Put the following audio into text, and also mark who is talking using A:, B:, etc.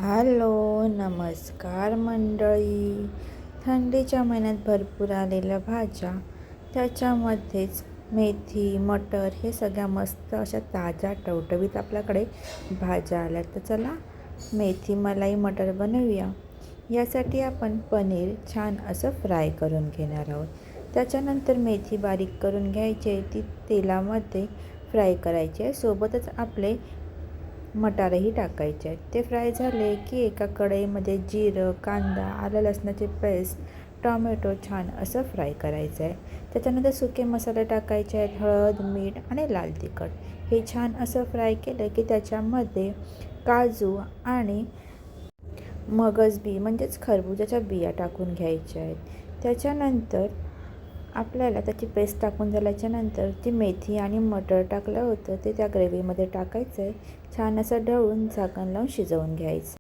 A: Hello, नमस्कार मंडळी. थंडीच्या महिन्यात भरपूर आलेल्या भाज्या, त्याच्यामध्येच मेथी, मटर हे सगळ्या मस्त अशा ताज्या टवटवीत आपल्याकडे भाज्या आल्या. तर चला मेथी मलाई मटर बनवूया. यासाठी आपण पनीर छान असं फ्राय करून घेणार आहोत. त्याच्यानंतर मेथी बारीक करून घ्यायची, ती तेलामध्ये फ्राय करायची आहे. सोबतच आपले मटारही टाकायचे आहेत. ते फ्राय झाले की एका कढईमध्ये जिरं, कांदा, आलं लसणाची पेस्ट, टोमॅटो छान असं फ्राय करायचं आहे. त्याच्यानंतर सुके मसाले टाकायचे आहेत, हळद, मीठ आणि लाल तिखट. हे छान असं फ्राय केलं की त्याच्यामध्ये काजू आणि मगज बी म्हणजेच खरबुजाच्या बिया टाकून घ्यायच्या आहेत. त्याच्यानंतर आपल्याला त्याची पेस्ट टाकून झाल्याच्यानंतर जी मेथी आणि मटर टाकलं होतं ते त्या ग्रेव्हीमध्ये टाकायचं आहे. छान असं ढवळून झाकण लावून शिजवून घ्यायचं.